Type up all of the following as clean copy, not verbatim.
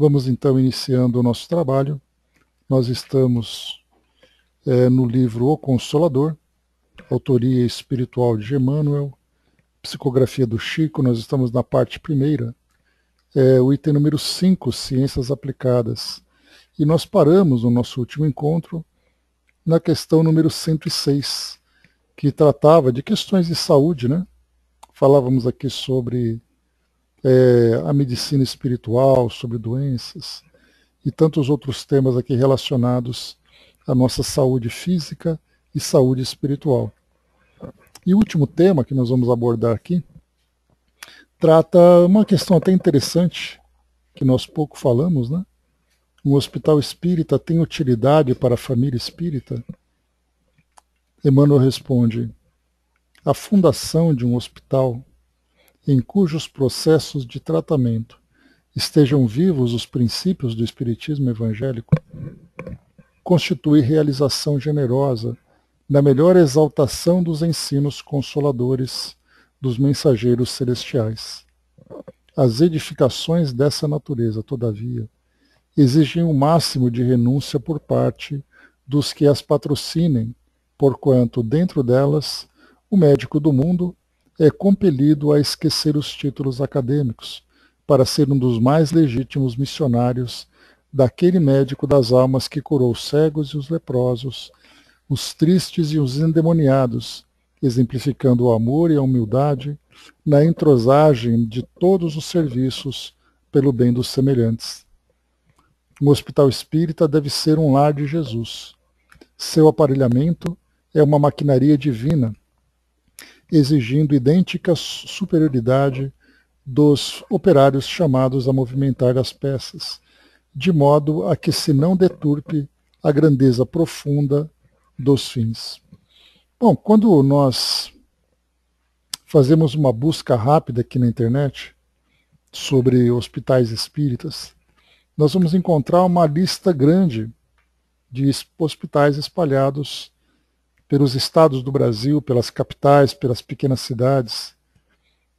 Vamos então iniciando o nosso trabalho. Nós estamos no livro O Consolador, autoria espiritual de Emmanuel, psicografia do Chico. Nós estamos na parte primeira, o item número 5, Ciências Aplicadas. E nós paramos no nosso último encontro na questão número 106, que tratava de questões de saúde, né? Falávamos aqui sobre a medicina espiritual, sobre doenças e tantos outros temas aqui relacionados à nossa saúde física e saúde espiritual. E o último tema que nós vamos abordar aqui trata uma questão até interessante, que nós pouco falamos, né? Um hospital espírita tem utilidade para a família espírita? Emmanuel responde: a fundação de um hospital em cujos processos de tratamento estejam vivos os princípios do espiritismo evangélico constitui realização generosa na melhor exaltação dos ensinos consoladores dos mensageiros celestiais. As edificações dessa natureza, todavia, exigem o máximo de renúncia por parte dos que as patrocinem, porquanto, dentro delas, o médico do mundo é compelido a esquecer os títulos acadêmicos, para ser um dos mais legítimos missionários daquele médico das almas que curou os cegos e os leprosos, os tristes e os endemoniados, exemplificando o amor e a humildade na entrosagem de todos os serviços pelo bem dos semelhantes. Um hospital espírita deve ser um lar de Jesus. Seu aparelhamento é uma maquinaria divina, exigindo idêntica superioridade dos operários chamados a movimentar as peças, de modo a que se não deturpe a grandeza profunda dos fins. Bom, quando nós fazemos uma busca rápida aqui na internet sobre hospitais espíritas, nós vamos encontrar uma lista grande de hospitais espalhados pelos estados do Brasil, pelas capitais, pelas pequenas cidades,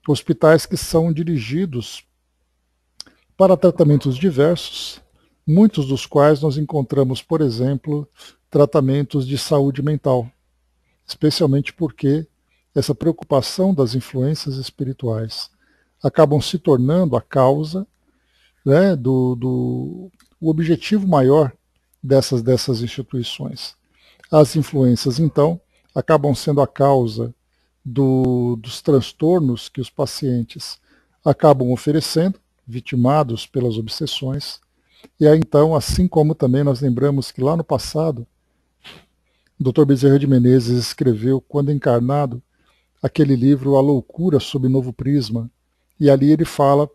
hospitais que são dirigidos para tratamentos diversos, muitos dos quais nós encontramos, por exemplo, tratamentos de saúde mental, especialmente porque essa preocupação das influências espirituais acabam se tornando a causa, né, o objetivo maior dessas instituições. As influências, então, acabam sendo a causa dos transtornos que os pacientes acabam oferecendo, vitimados pelas obsessões. E aí, então, assim como também nós lembramos que lá no passado, o Dr. Bezerra de Menezes escreveu, quando encarnado, aquele livro A Loucura sob Novo Prisma, e ali ele fala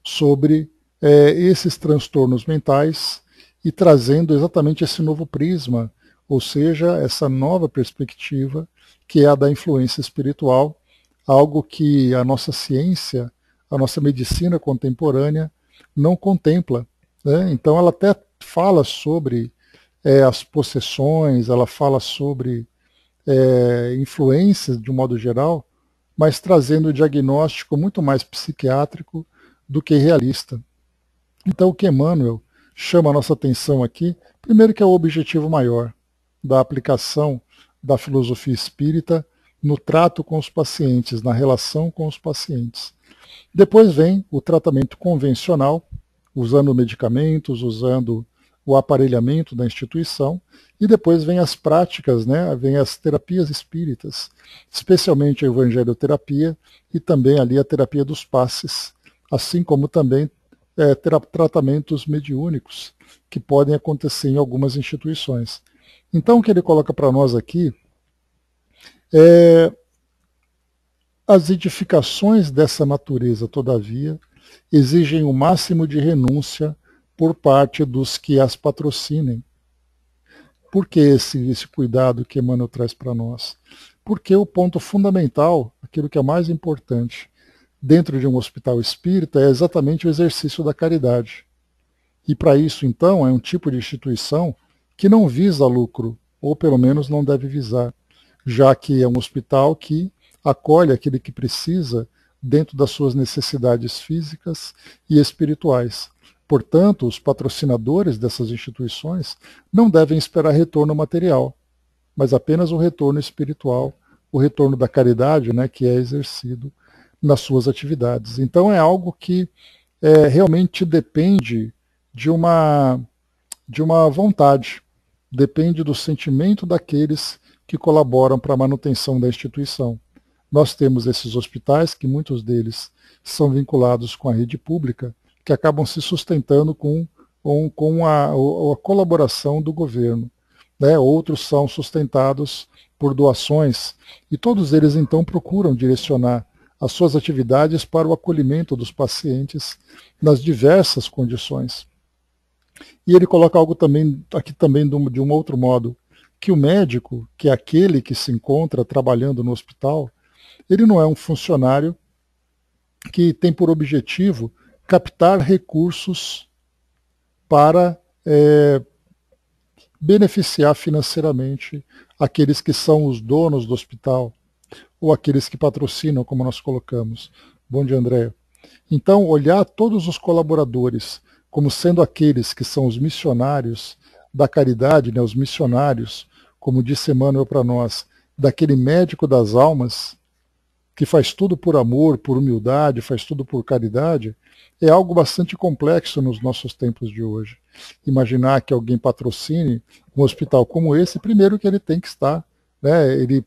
sobre esses transtornos mentais e trazendo exatamente esse novo prisma, ou seja, essa nova perspectiva que é a da influência espiritual, algo que a nossa ciência, a nossa medicina contemporânea não contempla, né? Então ela até fala sobre as possessões, ela fala sobre influências de um modo geral, mas trazendo um diagnóstico muito mais psiquiátrico do que realista. Então o que Emmanuel chama a nossa atenção aqui, primeiro que é o objetivo maior da aplicação da filosofia espírita no trato com os pacientes, na relação com os pacientes. Depois vem o tratamento convencional, usando medicamentos, usando o aparelhamento da instituição, e depois vem as práticas, né? Vem as terapias espíritas, especialmente a evangelioterapia e também ali a terapia dos passes, assim como também tratamentos mediúnicos que podem acontecer em algumas instituições. Então o que ele coloca para nós aqui é as edificações dessa natureza, todavia, exigem o máximo de renúncia por parte dos que as patrocinem. Por que esse cuidado que Emmanuel traz para nós? Porque o ponto fundamental, aquilo que é mais importante dentro de um hospital espírita, é exatamente o exercício da caridade. E para isso, então, é um tipo de instituição que não visa lucro, ou pelo menos não deve visar, já que é um hospital que acolhe aquele que precisa dentro das suas necessidades físicas e espirituais. Portanto, os patrocinadores dessas instituições não devem esperar retorno material, mas apenas o retorno espiritual, o retorno da caridade, né, que é exercido nas suas atividades. Então é algo que realmente depende de uma vontade, depende do sentimento daqueles que colaboram para a manutenção da instituição. Nós temos esses hospitais, que muitos deles são vinculados com a rede pública, que acabam se sustentando com a colaboração do governo. Né? Outros são sustentados por doações, e todos eles então procuram direcionar as suas atividades para o acolhimento dos pacientes nas diversas condições. E ele coloca algo também, aqui também de um outro modo, que o médico, que é aquele que se encontra trabalhando no hospital, ele não é um funcionário que tem por objetivo captar recursos para beneficiar financeiramente aqueles que são os donos do hospital, ou aqueles que patrocinam, como nós colocamos. Bom dia, André. Então, olhar todos os colaboradores como sendo aqueles que são os missionários da caridade, né, os missionários, como disse Emmanuel para nós, daquele médico das almas, que faz tudo por amor, por humildade, faz tudo por caridade, é algo bastante complexo nos nossos tempos de hoje. Imaginar que alguém patrocine um hospital como esse, primeiro que ele tem que estar, né, ele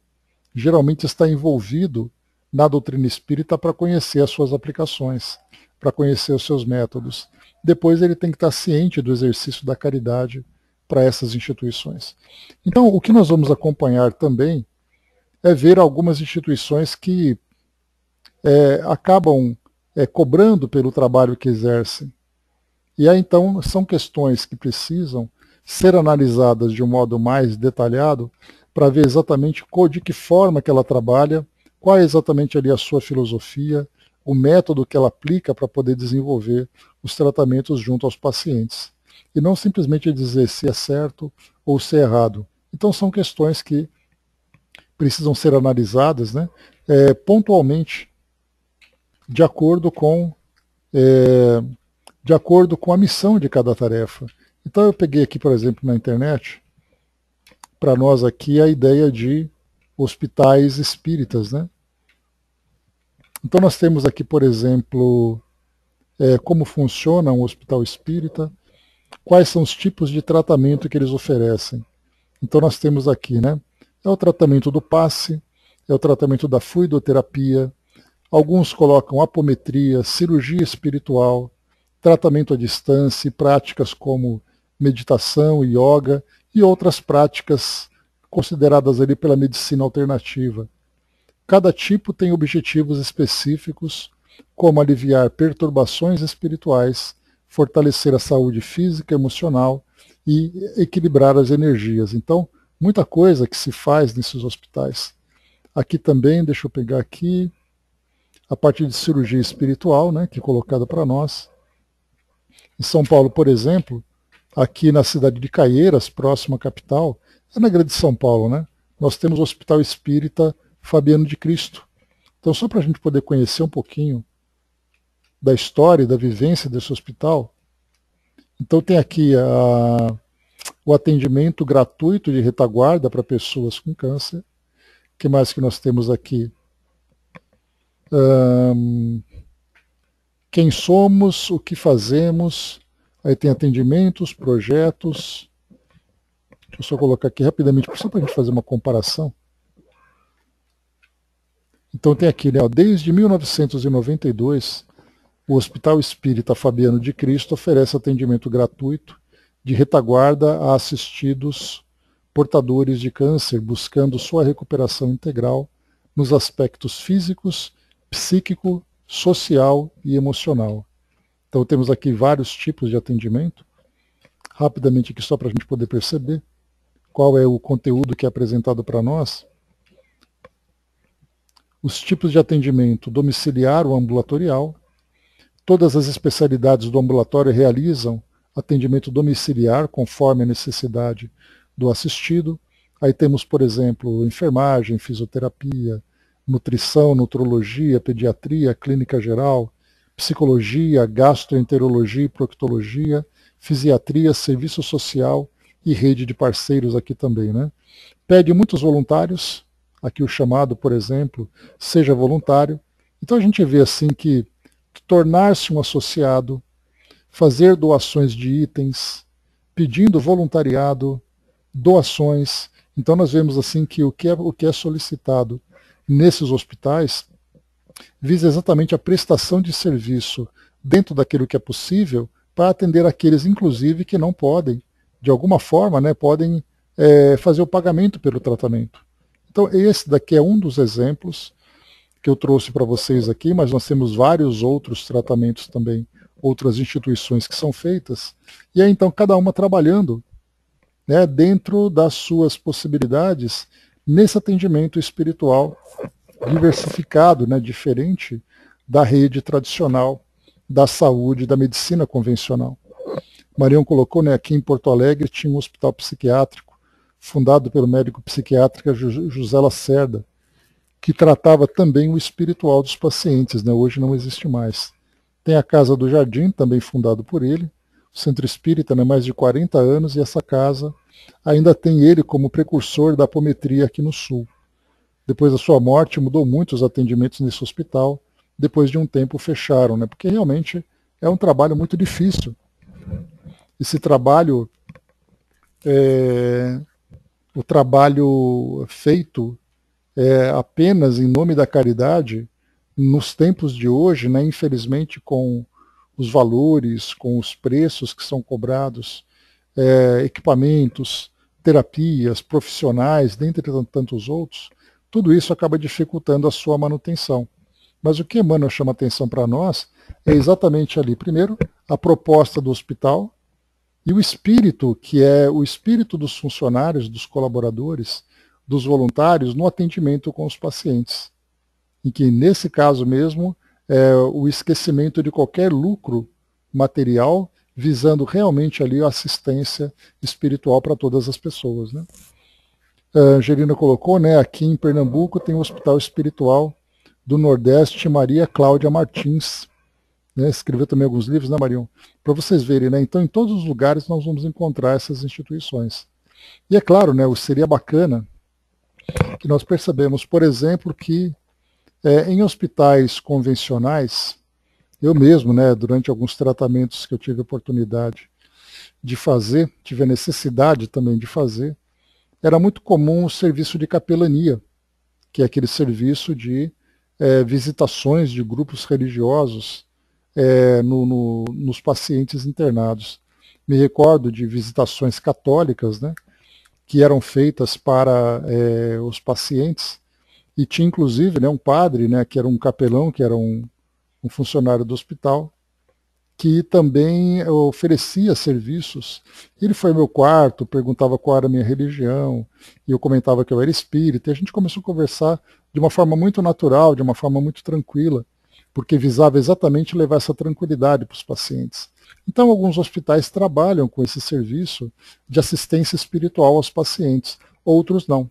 geralmente está envolvido na doutrina espírita para conhecer as suas aplicações, para conhecer os seus métodos. Depois ele tem que estar ciente do exercício da caridade para essas instituições. Então, o que nós vamos acompanhar também é ver algumas instituições que acabam cobrando pelo trabalho que exercem. E aí, então, são questões que precisam ser analisadas de um modo mais detalhado para ver exatamente de que forma que ela trabalha, qual é exatamente ali a sua filosofia, o método que ela aplica para poder desenvolver os tratamentos junto aos pacientes. E não simplesmente dizer se é certo ou se é errado. Então são questões que precisam ser analisadas, né, pontualmente, de acordo com a missão de cada tarefa. Então eu peguei aqui, por exemplo, na internet, para nós aqui, a ideia de hospitais espíritas, né? Então nós temos aqui, por exemplo, como funciona um hospital espírita, quais são os tipos de tratamento que eles oferecem. Então nós temos aqui, né? É o tratamento do passe, é o tratamento da fluidoterapia, alguns colocam apometria, cirurgia espiritual, tratamento à distância e práticas como meditação, yoga e outras práticas consideradas ali pela medicina alternativa. Cada tipo tem objetivos específicos, como aliviar perturbações espirituais, fortalecer a saúde física, emocional e equilibrar as energias. Então, muita coisa que se faz nesses hospitais. Aqui também, deixa eu pegar aqui, a parte de cirurgia espiritual, né, que é colocada para nós. Em São Paulo, por exemplo, aqui na cidade de Caieiras, próxima à capital, é na Grande São Paulo, né? Nós temos o Hospital Espírita Fabiano de Cristo. Então, só para a gente poder conhecer um pouquinho da história e da vivência desse hospital, então tem aqui o atendimento gratuito de retaguarda para pessoas com câncer. O que mais que nós temos aqui? Quem somos, o que fazemos, aí tem atendimentos, projetos. Deixa eu só colocar aqui rapidamente, só para a gente fazer uma comparação. Então tem aqui, né, desde 1992, o Hospital Espírita Fabiano de Cristo oferece atendimento gratuito de retaguarda a assistidos portadores de câncer, buscando sua recuperação integral nos aspectos físicos, psíquico, social e emocional. Então temos aqui vários tipos de atendimento. Rapidamente aqui só para a gente poder perceber qual é o conteúdo que é apresentado para nós. Os tipos de atendimento domiciliar ou ambulatorial. Todas as especialidades do ambulatório realizam atendimento domiciliar conforme a necessidade do assistido. Aí temos, por exemplo, enfermagem, fisioterapia, nutrição, nutrologia, pediatria, clínica geral, psicologia, gastroenterologia e proctologia, fisiatria, serviço social e rede de parceiros aqui também, né? Pede muitos voluntários, aqui o chamado, por exemplo, seja voluntário. Então a gente vê assim que tornar-se um associado, fazer doações de itens, pedindo voluntariado, doações. Então nós vemos assim que o que é solicitado nesses hospitais visa exatamente a prestação de serviço dentro daquilo que é possível para atender aqueles, inclusive, que não podem, de alguma forma, né, podem fazer o pagamento pelo tratamento. Então esse daqui é um dos exemplos que eu trouxe para vocês aqui, mas nós temos vários outros tratamentos também, outras instituições que são feitas, e aí então cada uma trabalhando, né, dentro das suas possibilidades nesse atendimento espiritual diversificado, né, diferente da rede tradicional da saúde, da medicina convencional. Marião colocou, né, aqui em Porto Alegre tinha um hospital psiquiátrico fundado pelo médico psiquiatra José Lacerda, que tratava também o espiritual dos pacientes, né? Hoje não existe mais. Tem a Casa do Jardim, também fundado por ele, o Centro Espírita, né, mais de 40 anos, e essa casa ainda tem ele como precursor da apometria aqui no Sul. Depois da sua morte, mudou muito os atendimentos nesse hospital, depois de um tempo fecharam, né, porque realmente é um trabalho muito difícil. Esse trabalho, o trabalho feito apenas em nome da caridade, nos tempos de hoje, né, infelizmente com os valores, com os preços que são cobrados, equipamentos, terapias, profissionais, dentre tantos outros, tudo isso acaba dificultando a sua manutenção. Mas o que Emmanuel chama atenção para nós é exatamente ali, primeiro, a proposta do hospital e o espírito, que é o espírito dos funcionários, dos colaboradores, dos voluntários no atendimento com os pacientes. Em que, nesse caso mesmo, o esquecimento de qualquer lucro material, visando realmente ali a assistência espiritual para todas as pessoas, né? A Angelina colocou, né, aqui em Pernambuco tem o Hospital Espiritual do Nordeste Maria Cláudia Martins, né, escreveu também alguns livros, né, Marião? Para vocês verem, né? Então, em todos os lugares nós vamos encontrar essas instituições. E é claro, né, seria bacana que nós percebemos, por exemplo, que em hospitais convencionais, eu mesmo, né, durante alguns tratamentos que eu tive a oportunidade de fazer, tive a necessidade também de fazer, era muito comum o serviço de capelania, que é aquele serviço de visitações de grupos religiosos nos pacientes internados. Me recordo de visitações católicas, né, que eram feitas para os pacientes, e tinha inclusive, né, um padre, né, que era um capelão, que era um funcionário do hospital, que também oferecia serviços. Ele foi ao meu quarto, perguntava qual era a minha religião, e eu comentava que eu era espírita, e a gente começou a conversar de uma forma muito natural, de uma forma muito tranquila, porque visava exatamente levar essa tranquilidade para os pacientes. Então, alguns hospitais trabalham com esse serviço de assistência espiritual aos pacientes, outros não.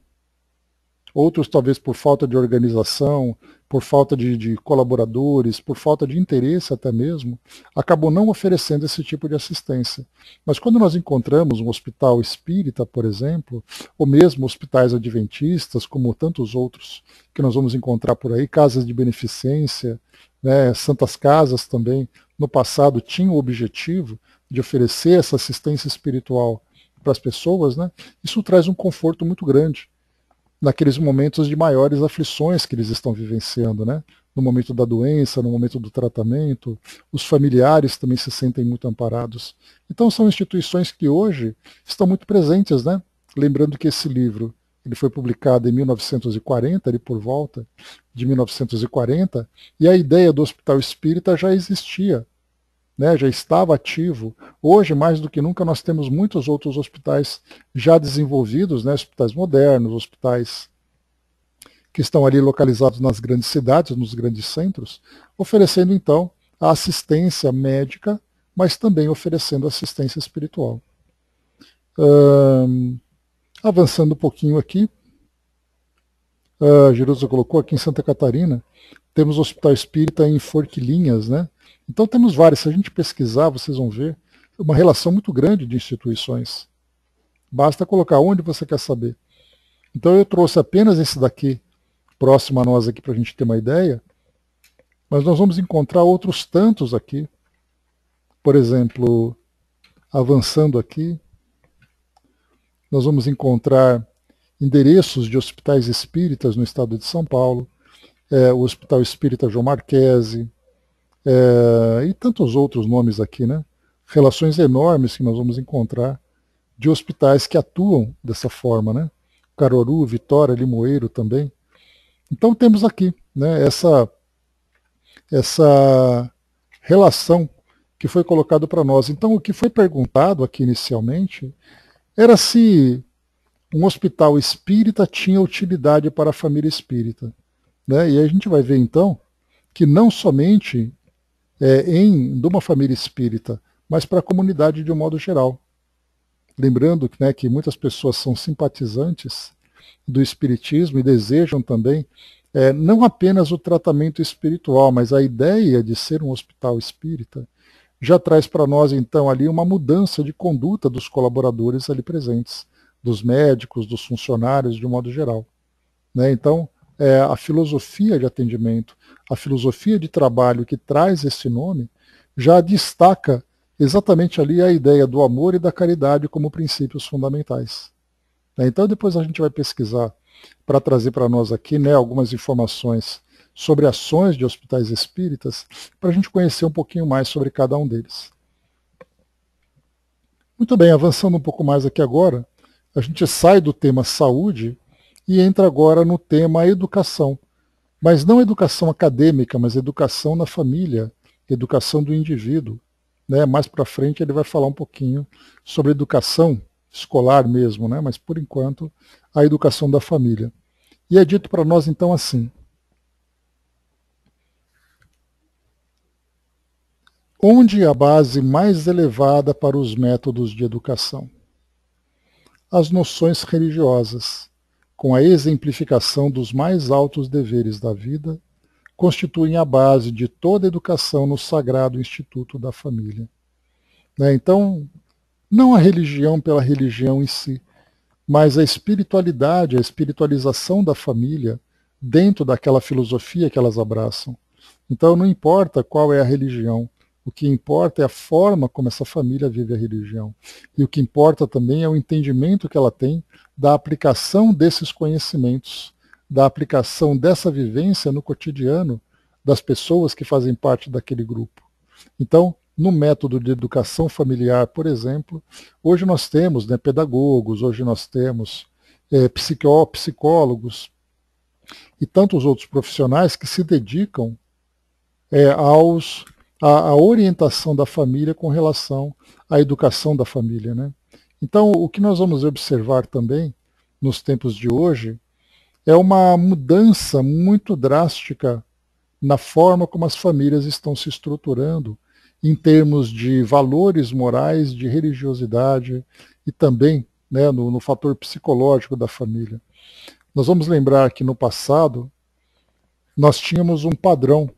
Outros, talvez por falta de organização, por falta de colaboradores, por falta de interesse até mesmo, acabam não oferecendo esse tipo de assistência. Mas quando nós encontramos um hospital espírita, por exemplo, ou mesmo hospitais adventistas, como tantos outros que nós vamos encontrar por aí, casas de beneficência, né, santas casas também, no passado tinham o objetivo de oferecer essa assistência espiritual para as pessoas, né, isso traz um conforto muito grande naqueles momentos de maiores aflições que eles estão vivenciando, né? No momento da doença, no momento do tratamento, os familiares também se sentem muito amparados. Então são instituições que hoje estão muito presentes, né? Lembrando que esse livro ele foi publicado em 1940, ali por volta de 1940, e a ideia do Hospital Espírita já existia, né, já estava ativo. Hoje, mais do que nunca, nós temos muitos outros hospitais já desenvolvidos, né, hospitais modernos, hospitais que estão ali localizados nas grandes cidades, nos grandes centros, oferecendo então a assistência médica, mas também oferecendo assistência espiritual. Avançando um pouquinho aqui, a Jerusa colocou aqui em Santa Catarina, temos o Hospital Espírita em Forquilinhas, né? Então temos várias, se a gente pesquisar, vocês vão ver uma relação muito grande de instituições. Basta colocar onde você quer saber. Então eu trouxe apenas esse daqui, próximo a nós aqui, para a gente ter uma ideia, mas nós vamos encontrar outros tantos aqui. Por exemplo, avançando aqui, nós vamos encontrar endereços de hospitais espíritas no estado de São Paulo, o Hospital Espírita João Marquese, e tantos outros nomes aqui, né? Relações enormes que nós vamos encontrar de hospitais que atuam dessa forma, né? Caruaru, Vitória, Limoeiro também. Então temos aqui, né, essa relação que foi colocado para nós. Então o que foi perguntado aqui inicialmente era se um hospital espírita tinha utilidade para a família espírita. Né? E a gente vai ver então que não somente de uma família espírita, mas para a comunidade de um modo geral. Lembrando né, que muitas pessoas são simpatizantes do espiritismo e desejam também não apenas o tratamento espiritual, mas a ideia de ser um hospital espírita já traz para nós então ali uma mudança de conduta dos colaboradores ali presentes, dos médicos, dos funcionários de um modo geral. Né? Então, a filosofia de atendimento, a filosofia de trabalho que traz esse nome, já destaca exatamente ali a ideia do amor e da caridade como princípios fundamentais. Então depois a gente vai pesquisar para trazer para nós aqui né, algumas informações sobre ações de hospitais espíritas, para a gente conhecer um pouquinho mais sobre cada um deles. Muito bem, avançando um pouco mais aqui agora, a gente sai do tema saúde e entra agora no tema educação. Mas não educação acadêmica, mas educação na família, educação do indivíduo. Né? Mais para frente ele vai falar um pouquinho sobre educação escolar mesmo, né? Mas por enquanto a educação da família. E é dito para nós então assim: onde a base mais elevada para os métodos de educação? As noções religiosas, com a exemplificação dos mais altos deveres da vida, constituem a base de toda educação no sagrado instituto da família. Né? Então, não a religião pela religião em si, mas a espiritualidade, a espiritualização da família dentro daquela filosofia que elas abraçam. Então não importa qual é a religião, o que importa é a forma como essa família vive a religião. E o que importa também é o entendimento que ela tem da aplicação desses conhecimentos, da aplicação dessa vivência no cotidiano das pessoas que fazem parte daquele grupo. Então, no método de educação familiar, por exemplo, hoje nós temos né, pedagogos, hoje nós temos psicólogos e tantos outros profissionais que se dedicam à orientação da família com relação à educação da família. Né? Então, o que nós vamos observar também nos tempos de hoje é uma mudança muito drástica na forma como as famílias estão se estruturando em termos de valores morais, de religiosidade e também né, no fator psicológico da família. Nós vamos lembrar que no passado nós tínhamos um padrão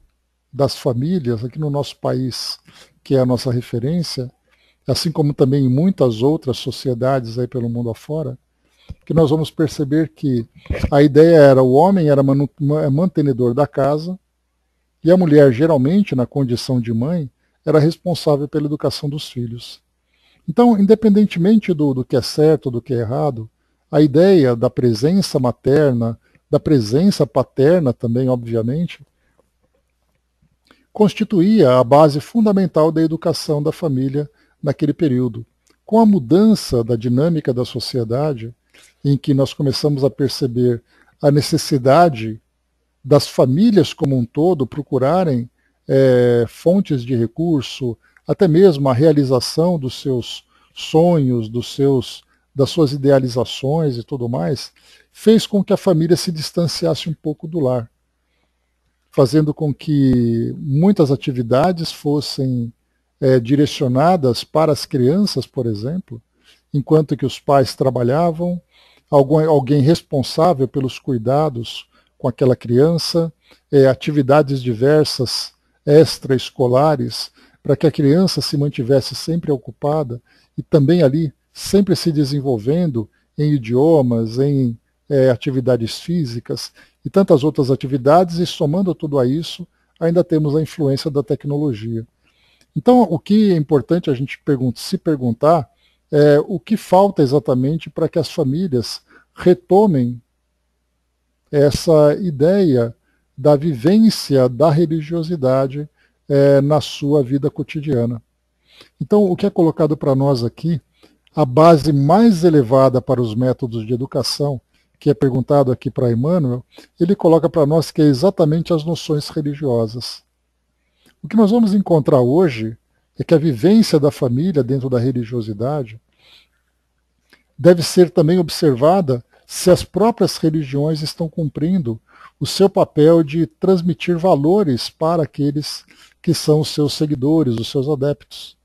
das famílias aqui no nosso país, que é a nossa referência, assim como também em muitas outras sociedades aí pelo mundo afora, que nós vamos perceber que a ideia era o homem era mantenedor da casa e a mulher, geralmente, na condição de mãe, era responsável pela educação dos filhos. Então, independentemente do que é certo, do que é errado, a ideia da presença materna, da presença paterna também, obviamente, constituía a base fundamental da educação da família naquele período. Com a mudança da dinâmica da sociedade, em que nós começamos a perceber a necessidade das famílias como um todo procurarem fontes de recurso, até mesmo a realização dos seus sonhos, das suas idealizações e tudo mais, fez com que a família se distanciasse um pouco do lar, fazendo com que muitas atividades fossem direcionadas para as crianças, por exemplo, enquanto que os pais trabalhavam, alguém responsável pelos cuidados com aquela criança, atividades diversas extraescolares, para que a criança se mantivesse sempre ocupada e também ali sempre se desenvolvendo em idiomas, em atividades físicas e tantas outras atividades, e somando tudo a isso, ainda temos a influência da tecnologia. Então, o que é importante a gente se perguntar é o que falta exatamente para que as famílias retomem essa ideia da vivência da religiosidade na sua vida cotidiana. Então, o que é colocado para nós aqui, a base mais elevada para os métodos de educação, que é perguntado aqui para Emmanuel, ele coloca para nós que é exatamente as noções religiosas. O que nós vamos encontrar hoje é que a vivência da família dentro da religiosidade deve ser também observada se as próprias religiões estão cumprindo o seu papel de transmitir valores para aqueles que são os seus seguidores, os seus adeptos.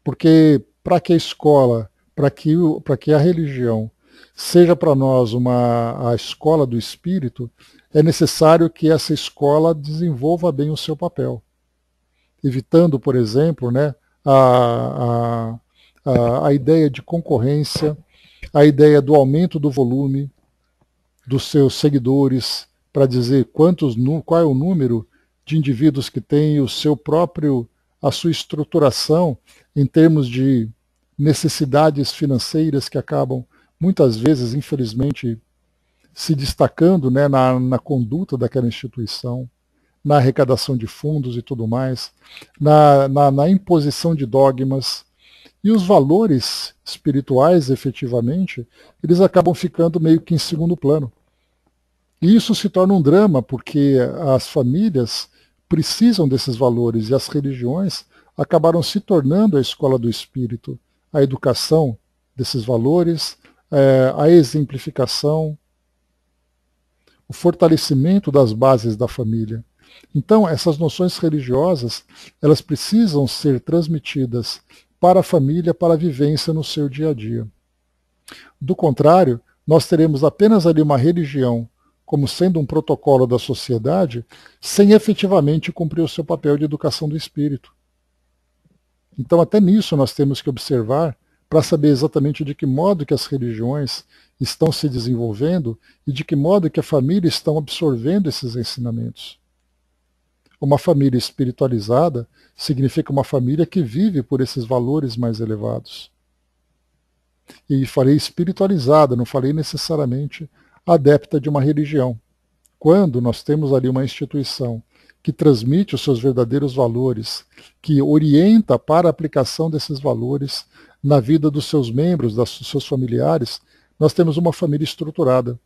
Porque para que a escola, para que a religião seja para nós a escola do espírito, é necessário que essa escola desenvolva bem o seu papel. Evitando, por exemplo, né, a ideia de concorrência, a ideia do aumento do volume dos seus seguidores, para dizer qual é o número de indivíduos que tem a sua estruturação em termos de necessidades financeiras que acabam, muitas vezes, infelizmente, se destacando, né, na conduta daquela instituição, na arrecadação de fundos e tudo mais, na imposição de dogmas. E os valores espirituais, efetivamente, eles acabam ficando meio que em segundo plano. E isso se torna um drama, porque as famílias precisam desses valores e as religiões acabaram se tornando a escola do espírito, a educação desses valores, a exemplificação, o fortalecimento das bases da família. Então, essas noções religiosas, elas precisam ser transmitidas para a família, para a vivência no seu dia a dia. Do contrário, nós teremos apenas ali uma religião como sendo um protocolo da sociedade, sem efetivamente cumprir o seu papel de educação do espírito. Então, até nisso nós temos que observar para saber exatamente de que modo que as religiões estão se desenvolvendo e de que modo que a família estão absorvendo esses ensinamentos. Uma família espiritualizada significa uma família que vive por esses valores mais elevados. E falei espiritualizada, não falei necessariamente adepta de uma religião. Quando nós temos ali uma instituição que transmite os seus verdadeiros valores, que orienta para a aplicação desses valores na vida dos seus membros, dos seus familiares, nós temos uma família estruturada.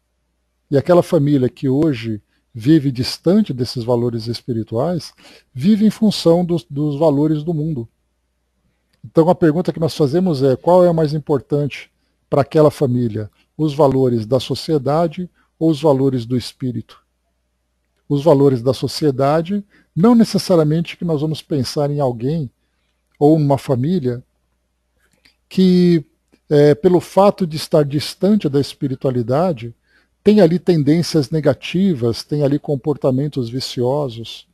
E aquela família que hoje vive distante desses valores espirituais, vive em função dos valores do mundo. Então a pergunta que nós fazemos é: qual é o mais importante para aquela família? Os valores da sociedade ou os valores do espírito? Os valores da sociedade, não necessariamente que nós vamos pensar em alguém ou uma família que, pelo fato de estar distante da espiritualidade, tem ali tendências negativas, tem ali comportamentos viciosos,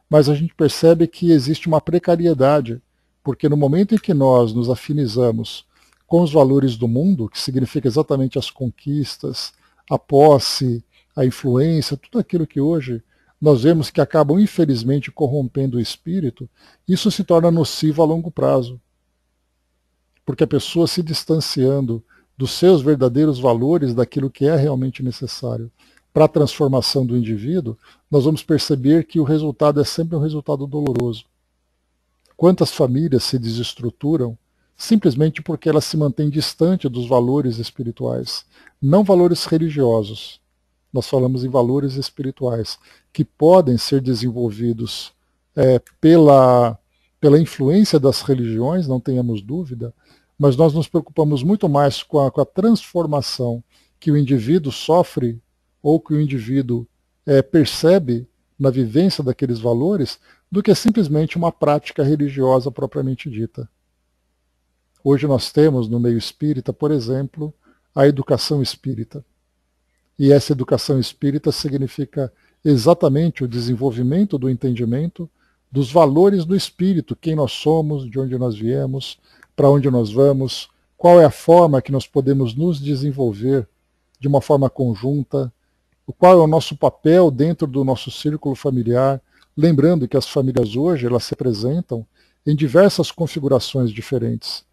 mas a gente percebe que existe uma precariedade, porque no momento em que nós nos afinizamos com os valores do mundo, que significa exatamente as conquistas, a posse, a influência, tudo aquilo que hoje nós vemos que acabam infelizmente corrompendo o espírito, isso se torna nocivo a longo prazo. Porque a pessoa se distanciando dos seus verdadeiros valores, daquilo que é realmente necessário para a transformação do indivíduo, nós vamos perceber que o resultado é sempre um resultado doloroso. Quantas famílias se desestruturam simplesmente porque elas se mantêm distante dos valores espirituais, não valores religiosos. Nós falamos em valores espirituais, que podem ser desenvolvidos pela influência das religiões, não tenhamos dúvida, mas nós nos preocupamos muito mais com a transformação que o indivíduo sofre ou que o indivíduo percebe na vivência daqueles valores, do que simplesmente uma prática religiosa propriamente dita. Hoje nós temos no meio espírita, por exemplo, a educação espírita. E essa educação espírita significa exatamente o desenvolvimento do entendimento dos valores do espírito, quem nós somos, de onde nós viemos, para onde nós vamos, qual é a forma que nós podemos nos desenvolver de uma forma conjunta, qual é o nosso papel dentro do nosso círculo familiar, lembrando que as famílias hoje elas se apresentam em diversas configurações diferentes.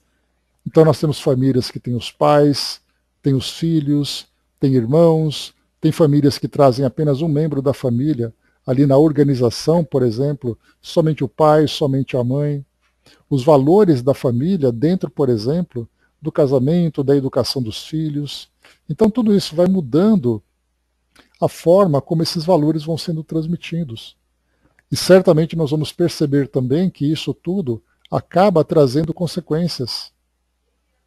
Então nós temos famílias que têm os pais, têm os filhos, têm irmãos, tem famílias que trazem apenas um membro da família, ali na organização, por exemplo, somente o pai, somente a mãe. Os valores da família dentro, por exemplo, do casamento, da educação dos filhos. Então tudo isso vai mudando a forma como esses valores vão sendo transmitidos. E certamente nós vamos perceber também que isso tudo acaba trazendo consequências.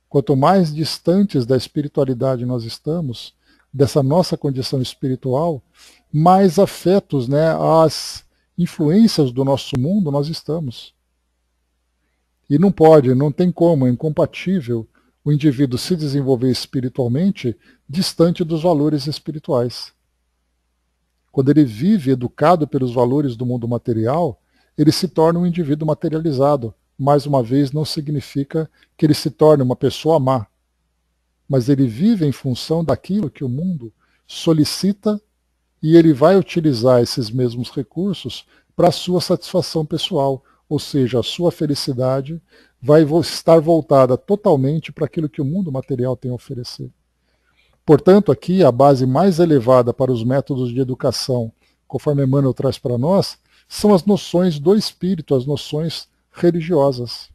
Quanto mais distantes da espiritualidade nós estamos, dessa nossa condição espiritual, mais afetos, né, às influências do nosso mundo nós estamos. E não pode, não tem como, é incompatível o indivíduo se desenvolver espiritualmente distante dos valores espirituais. Quando ele vive educado pelos valores do mundo material, ele se torna um indivíduo materializado. Mais uma vez, não significa que ele se torne uma pessoa má, mas ele vive em função daquilo que o mundo solicita e ele vai utilizar esses mesmos recursos para a sua satisfação pessoal, ou seja, a sua felicidade vai estar voltada totalmente para aquilo que o mundo material tem a oferecer. Portanto, aqui a base mais elevada para os métodos de educação, conforme Emmanuel traz para nós, são as noções do espírito, as noções religiosas.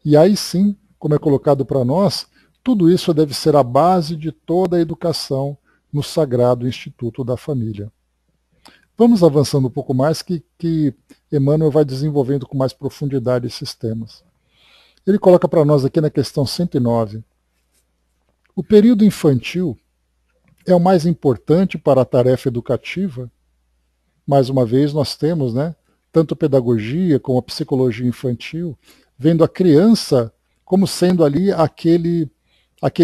E aí sim, como é colocado para nós, tudo isso deve ser a base de toda a educação no Sagrado Instituto da Família. Vamos avançando um pouco mais, que Emmanuel vai desenvolvendo com mais profundidade esses temas. Ele coloca para nós aqui na questão 109. O período infantil é o mais importante para a tarefa educativa. Mais uma vez, nós temos, né, tanto a pedagogia como a psicologia infantil, vendo a criança como sendo ali aquele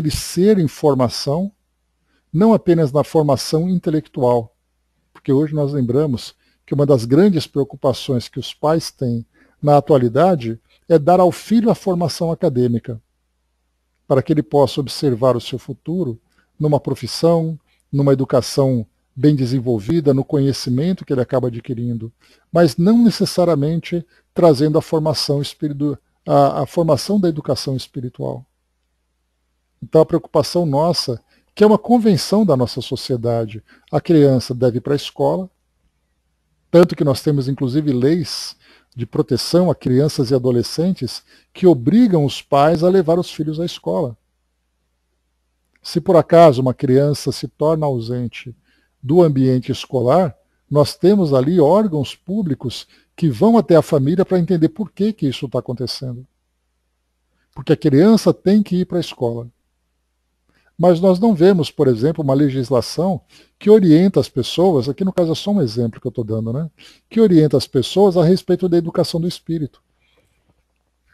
ser em formação, não apenas na formação intelectual, porque hoje nós lembramos que uma das grandes preocupações que os pais têm na atualidade é dar ao filho a formação acadêmica, para que ele possa observar o seu futuro numa profissão, numa educação bem desenvolvida, no conhecimento que ele acaba adquirindo, mas não necessariamente trazendo a formação da educação espiritual. Então a preocupação nossa, que é uma convenção da nossa sociedade, a criança deve ir para a escola, tanto que nós temos inclusive leis de proteção a crianças e adolescentes que obrigam os pais a levar os filhos à escola. Se por acaso uma criança se torna ausente do ambiente escolar, nós temos ali órgãos públicos que vão até a família para entender por que isso está acontecendo. Porque a criança tem que ir para a escola. Mas nós não vemos, por exemplo, uma legislação que orienta as pessoas, aqui no caso é só um exemplo que eu estou dando, né? Que orienta as pessoas a respeito da educação do espírito.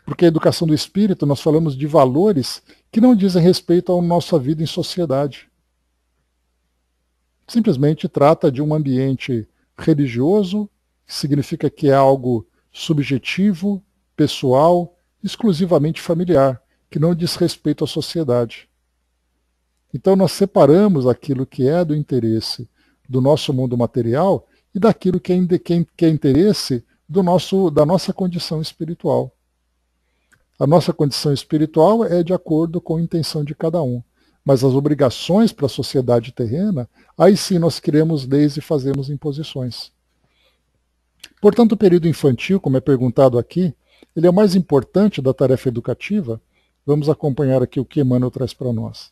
Porque a educação do espírito, nós falamos de valores que não dizem respeito à nossa vida em sociedade. Simplesmente trata de um ambiente religioso, que significa que é algo subjetivo, pessoal, exclusivamente familiar, que não diz respeito à sociedade. Então nós separamos aquilo que é do interesse do nosso mundo material e daquilo que é interesse da nossa condição espiritual. A nossa condição espiritual é de acordo com a intenção de cada um. Mas as obrigações para a sociedade terrena, aí sim nós criamos leis e fazemos imposições. Portanto, o período infantil, como é perguntado aqui, ele é o mais importante da tarefa educativa. Vamos acompanhar aqui o que Emmanuel traz para nós.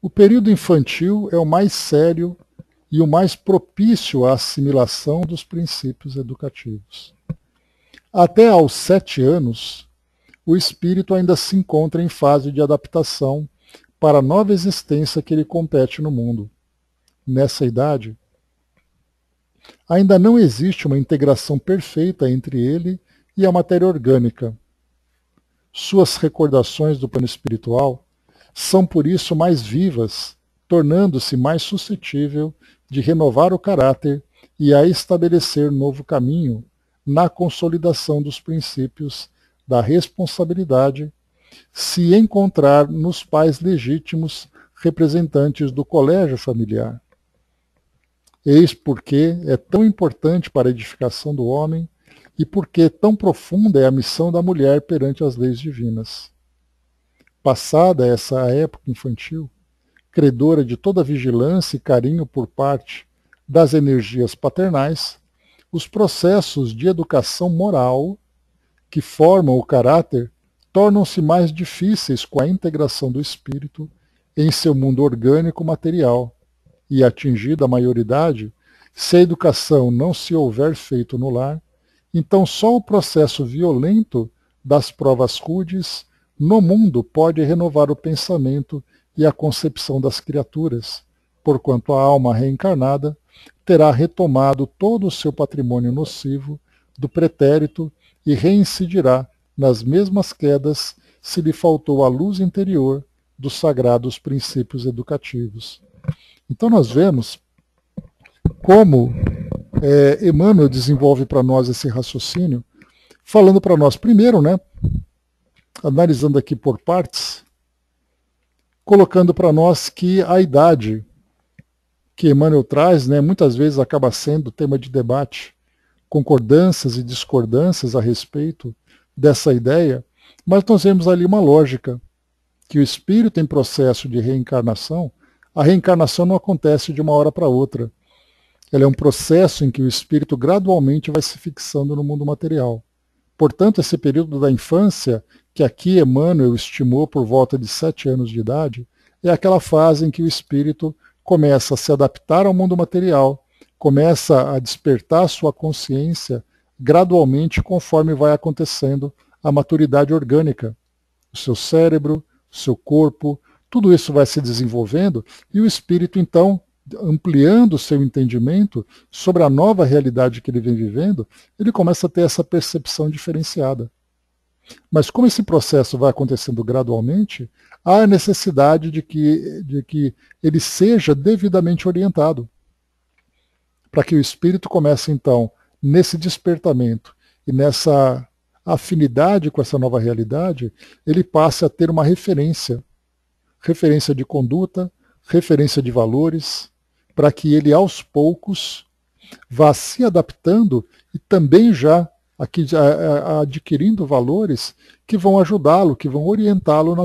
O período infantil é o mais sério e o mais propício à assimilação dos princípios educativos. Até aos 7 anos, o espírito ainda se encontra em fase de adaptação para a nova existência que lhe compete no mundo. Nessa idade, ainda não existe uma integração perfeita entre ele e a matéria orgânica. Suas recordações do plano espiritual são por isso mais vivas tornando-se mais suscetível de renovar o caráter e a estabelecer novo caminho na consolidação dos princípios da responsabilidade, se encontrar nos pais legítimos representantes do colégio familiar. Eis porque é tão importante para a edificação do homem e porque tão profunda é a missão da mulher perante as leis divinas. Passada essa época infantil, credora de toda vigilância e carinho por parte das energias paternais, os processos de educação moral que formam o caráter tornam-se mais difíceis com a integração do espírito em seu mundo orgânico material, e atingida a maioridade, se a educação não se houver feito no lar, então só o processo violento das provas rudes no mundo pode renovar o pensamento e a concepção das criaturas, porquanto a alma reencarnada terá retomado todo o seu patrimônio nocivo do pretérito e reincidirá nas mesmas quedas se lhe faltou a luz interior dos sagrados princípios educativos. Então nós vemos como Emmanuel desenvolve para nós esse raciocínio, falando para nós primeiro, analisando aqui por partes, colocando para nós que a idade que Emmanuel traz, muitas vezes acaba sendo tema de debate, concordâncias e discordâncias a respeito dessa ideia, mas nós vemos ali uma lógica, que o espírito em processo de reencarnação, a reencarnação não acontece de uma hora para outra. Ela é um processo em que o espírito gradualmente vai se fixando no mundo material. Portanto, esse período da infância, que aqui Emmanuel estimou por volta de 7 anos de idade, é aquela fase em que o espírito começa a se adaptar ao mundo material, começa a despertar sua consciência gradualmente conforme vai acontecendo a maturidade orgânica. O seu cérebro, o seu corpo, tudo isso vai se desenvolvendo e o espírito, então, ampliando o seu entendimento sobre a nova realidade que ele vem vivendo, ele começa a ter essa percepção diferenciada. Mas como esse processo vai acontecendo gradualmente, há a necessidade de que ele seja devidamente orientado, para que o espírito comece, então, nesse despertamento e nessa afinidade com essa nova realidade, ele passe a ter uma referência de conduta, referência de valores, para que ele aos poucos vá se adaptando e também já adquirindo valores que vão ajudá-lo, que vão orientá-lo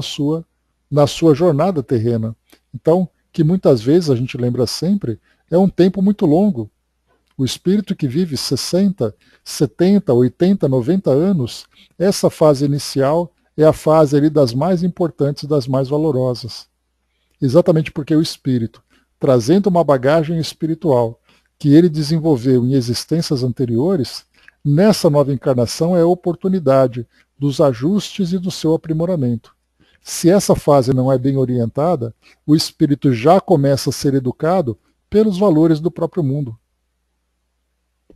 na sua jornada terrena. Então, que muitas vezes, a gente lembra sempre, é um tempo muito longo. O espírito que vive 60, 70, 80, 90 anos, essa fase inicial é a fase ali das mais importantes, das mais valorosas. Exatamente porque o espírito, trazendo uma bagagem espiritual que ele desenvolveu em existências anteriores, nessa nova encarnação é a oportunidade dos ajustes e do seu aprimoramento. Se essa fase não é bem orientada, o espírito já começa a ser educado pelos valores do próprio mundo.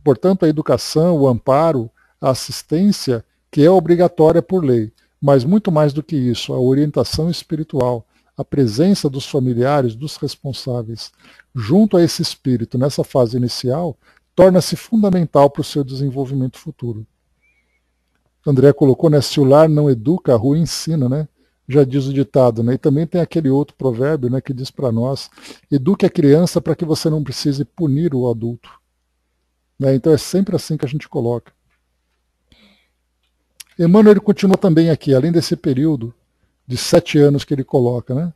Portanto, a educação, o amparo, a assistência, que é obrigatória por lei, mas muito mais do que isso, a orientação espiritual, a presença dos familiares, dos responsáveis, junto a esse espírito nessa fase inicial, torna-se fundamental para o seu desenvolvimento futuro. André colocou, se o lar não educa, a rua ensina, Já diz o ditado, E também tem aquele outro provérbio, que diz para nós, eduque a criança para que você não precise punir o adulto. Então é sempre assim que a gente coloca. Emmanuel ele continua também aqui, além desse período de 7 anos que ele coloca,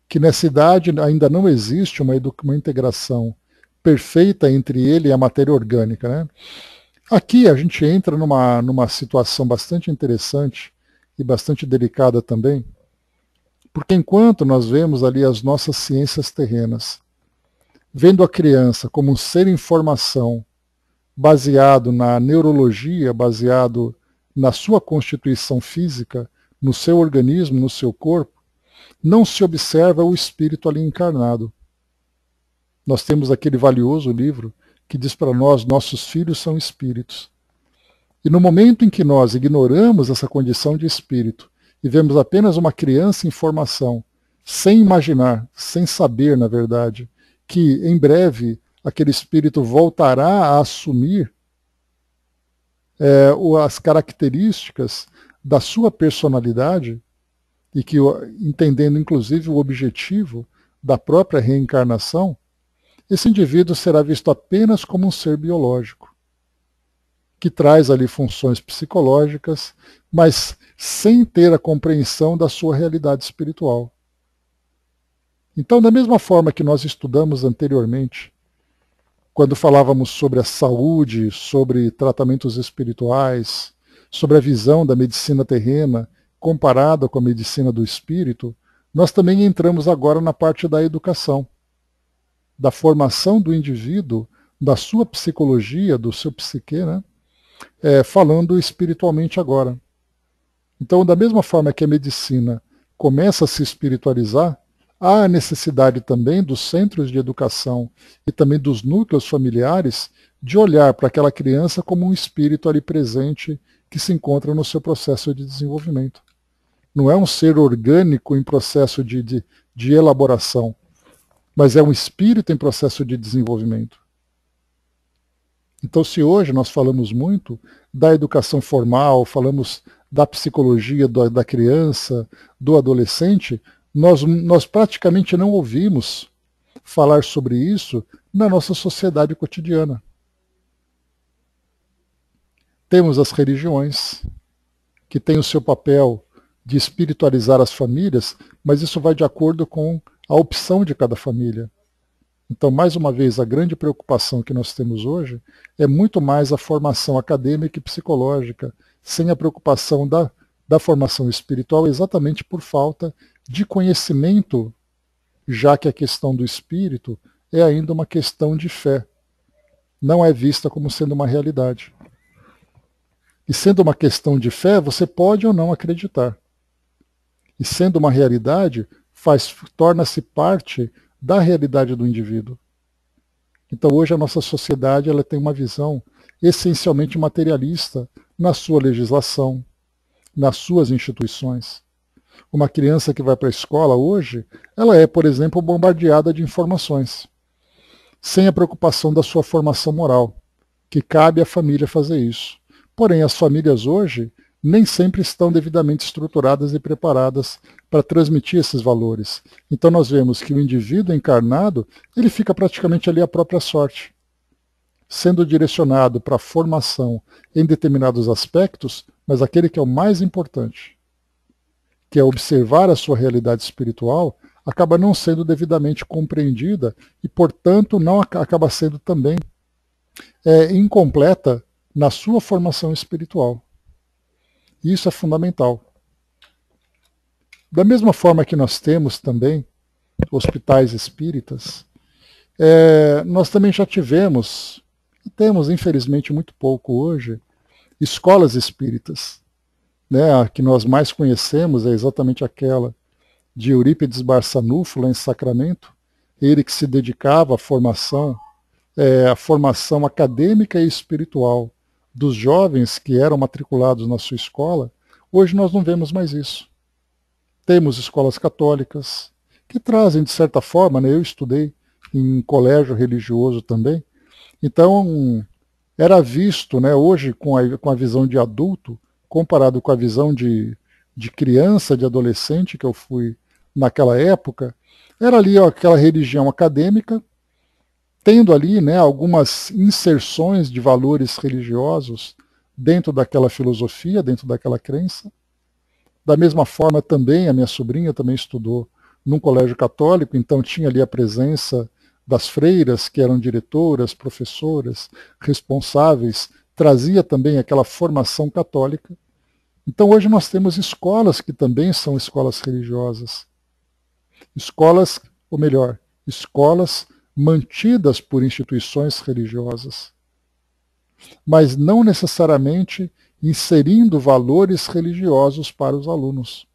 que nessa idade ainda não existe uma integração perfeita entre ele e a matéria orgânica. Aqui a gente entra numa situação bastante interessante e bastante delicada também, porque enquanto nós vemos ali as nossas ciências terrenas, vendo a criança como um ser em formação, baseado na neurologia, baseado na sua constituição física, no seu organismo, no seu corpo, não se observa o espírito ali encarnado. Nós temos aquele valioso livro que diz para nós, nossos filhos são espíritos. E no momento em que nós ignoramos essa condição de espírito e vemos apenas uma criança em formação, sem imaginar, sem saber, na verdade, que em breve aquele espírito voltará a assumir as características da sua personalidade e que, entendendo inclusive o objetivo da própria reencarnação, esse indivíduo será visto apenas como um ser biológico, que traz ali funções psicológicas, mas sem ter a compreensão da sua realidade espiritual. Então, da mesma forma que nós estudamos anteriormente, quando falávamos sobre a saúde, sobre tratamentos espirituais, sobre a visão da medicina terrena comparada com a medicina do espírito, nós também entramos agora na parte da educação, da formação do indivíduo, da sua psicologia, do seu psique, né? Falando espiritualmente agora. Então, da mesma forma que a medicina começa a se espiritualizar, há a necessidade também dos centros de educação e também dos núcleos familiares de olhar para aquela criança como um espírito ali presente que se encontra no seu processo de desenvolvimento. Não é um ser orgânico em processo de elaboração, mas é um espírito em processo de desenvolvimento. Então, se hoje nós falamos muito da educação formal, falamos da psicologia da criança, do adolescente, nós praticamente não ouvimos falar sobre isso na nossa sociedade cotidiana. Temos as religiões, que têm o seu papel de espiritualizar as famílias, mas isso vai de acordo com a opção de cada família. Então, mais uma vez, a grande preocupação que nós temos hoje é muito mais a formação acadêmica e psicológica, sem a preocupação da formação espiritual, exatamente por falta de conhecimento, já que a questão do espírito é ainda uma questão de fé, não é vista como sendo uma realidade. E sendo uma questão de fé, você pode ou não acreditar. E sendo uma realidade, torna-se parte da realidade do indivíduo. Então hoje a nossa sociedade ela tem uma visão essencialmente materialista na sua legislação, nas suas instituições. Uma criança que vai para a escola hoje, ela é, por exemplo, bombardeada de informações, sem a preocupação da sua formação moral, que cabe à família fazer isso. Porém, as famílias hoje nem sempre estão devidamente estruturadas e preparadas para transmitir esses valores. Então nós vemos que o indivíduo encarnado, ele fica praticamente ali à própria sorte, sendo direcionado para a formação em determinados aspectos, mas aquele que é o mais importante, que é observar a sua realidade espiritual, acaba não sendo devidamente compreendida e, portanto, não acaba sendo também incompleta na sua formação espiritual. Isso é fundamental. Da mesma forma que nós temos também hospitais espíritas, nós também já tivemos, e temos infelizmente muito pouco hoje, escolas espíritas. Né? A que nós mais conhecemos é exatamente aquela de Eurípides Barçanufo, lá em Sacramento, ele que se dedicava à formação acadêmica e espiritual dos jovens que eram matriculados na sua escola. Hoje nós não vemos mais isso. Temos escolas católicas, que trazem, de certa forma, né, eu estudei em colégio religioso também, então era visto, né, hoje com a visão de adulto, comparado com a visão de criança, de adolescente que eu fui naquela época, era ali aquela religião acadêmica, tendo ali, né, algumas inserções de valores religiosos dentro daquela filosofia, dentro daquela crença. Da mesma forma também, a minha sobrinha também estudou num colégio católico, então tinha ali a presença das freiras, que eram diretoras, professoras, responsáveis, trazia também aquela formação católica. Então hoje nós temos escolas que também são escolas religiosas. Escolas, ou melhor, escolas mantidas por instituições religiosas, mas não necessariamente inserindo valores religiosos para os alunos.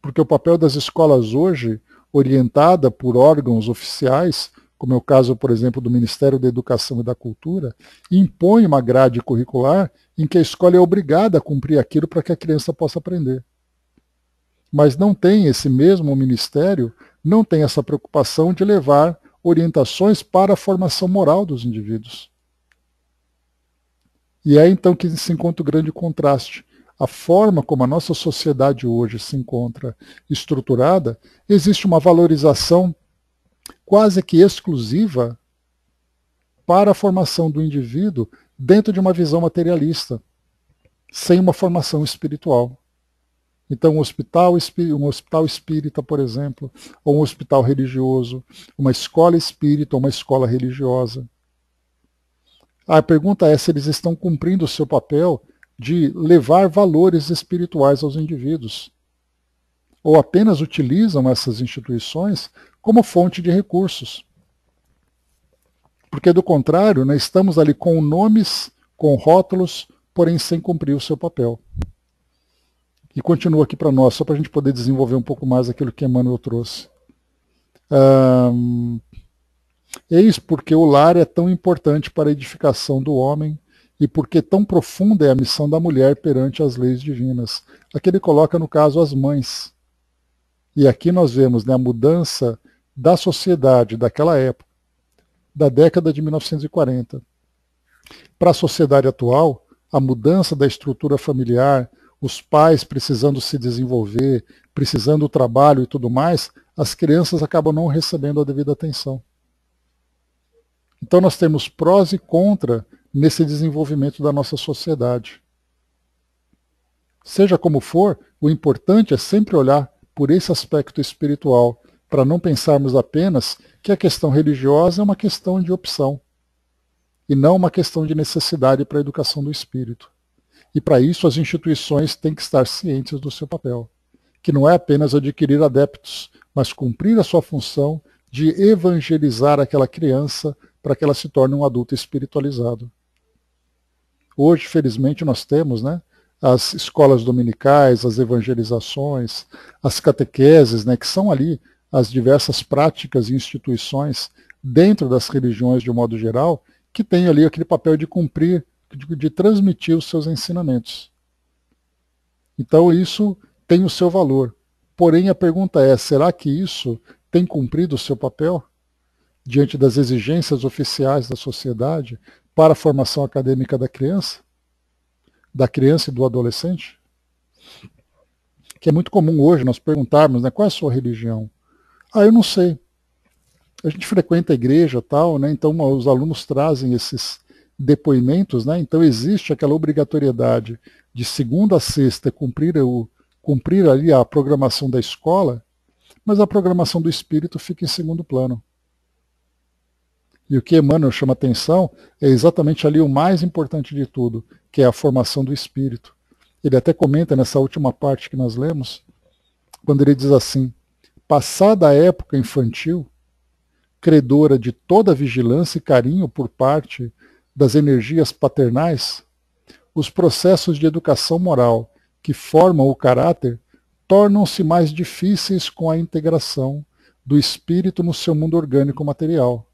Porque o papel das escolas hoje, orientada por órgãos oficiais, como é o caso, por exemplo, do Ministério da Educação e da Cultura, impõe uma grade curricular em que a escola é obrigada a cumprir aquilo para que a criança possa aprender. mas não tem esse mesmo ministério, não tem essa preocupação de levar orientações para a formação moral dos indivíduos. E é então que se encontra o grande contraste. A forma como a nossa sociedade hoje se encontra estruturada, existe uma valorização quase que exclusiva para a formação do indivíduo dentro de uma visão materialista, sem uma formação espiritual. Então, um hospital espírita, por exemplo, ou um hospital religioso, uma escola espírita ou uma escola religiosa. A pergunta é se eles estão cumprindo o seu papel de levar valores espirituais aos indivíduos, ou apenas utilizam essas instituições como fonte de recursos. Porque, do contrário, nós estamos ali com nomes, com rótulos, porém sem cumprir o seu papel. E continua aqui para nós, só para a gente poder desenvolver um pouco mais aquilo que Emmanuel trouxe. Eis porque o lar é tão importante para a edificação do homem e porque tão profunda é a missão da mulher perante as leis divinas. Aqui ele coloca, no caso, as mães. E aqui nós vemos, né, a mudança da sociedade daquela época, da década de 1940. Para a sociedade atual, a mudança da estrutura familiar, os pais precisando se desenvolver, precisando do trabalho e tudo mais, as crianças acabam não recebendo a devida atenção. Então nós temos prós e contra nesse desenvolvimento da nossa sociedade. Seja como for, o importante é sempre olhar por esse aspecto espiritual, para não pensarmos apenas que a questão religiosa é uma questão de opção, e não uma questão de necessidade para a educação do espírito. E para isso as instituições têm que estar cientes do seu papel, que não é apenas adquirir adeptos, mas cumprir a sua função de evangelizar aquela criança para que ela se torne um adulto espiritualizado. Hoje, felizmente, nós temos, né, as escolas dominicais, as evangelizações, as catequeses, né, que são ali as diversas práticas e instituições dentro das religiões de um modo geral, que têm ali aquele papel de cumprir, de transmitir os seus ensinamentos. Então isso tem o seu valor. Porém a pergunta é, será que isso tem cumprido o seu papel diante das exigências oficiais da sociedade para a formação acadêmica da criança e do adolescente? Que é muito comum hoje nós perguntarmos, né, qual é a sua religião? Eu não sei. A gente frequenta a igreja tal, né, então os alunos trazem esses depoimentos, né, então existe aquela obrigatoriedade de segunda a sexta cumprir ali a programação da escola, mas a programação do espírito fica em segundo plano. E o que Emmanuel chama atenção é exatamente ali o mais importante de tudo, que é a formação do espírito. Ele até comenta nessa última parte que nós lemos, quando ele diz assim, passada a época infantil, credora de toda vigilância e carinho por parte das energias paternais, os processos de educação moral que formam o caráter tornam-se mais difíceis com a integração do espírito no seu mundo orgânico material.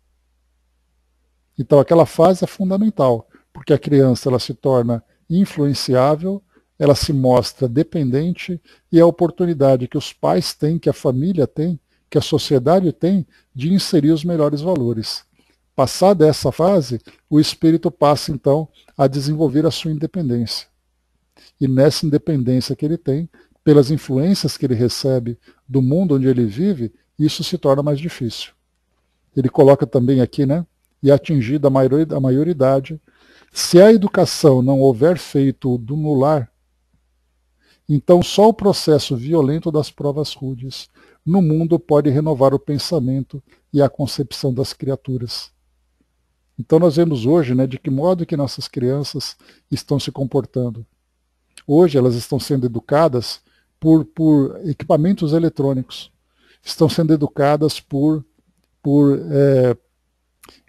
Então aquela fase é fundamental, porque a criança ela se torna influenciável, ela se mostra dependente e a oportunidade que os pais têm, que a família tem, que a sociedade tem de inserir os melhores valores. Passada essa fase, o espírito passa então a desenvolver a sua independência. E nessa independência que ele tem, pelas influências que ele recebe do mundo onde ele vive, isso se torna mais difícil. Ele coloca também aqui, né, e atingida a maioridade, se a educação não houver feito no lar, então só o processo violento das provas rudes no mundo pode renovar o pensamento e a concepção das criaturas. Então nós vemos hoje, né, de que modo que nossas crianças estão se comportando. Hoje elas estão sendo educadas por equipamentos eletrônicos, estão sendo educadas por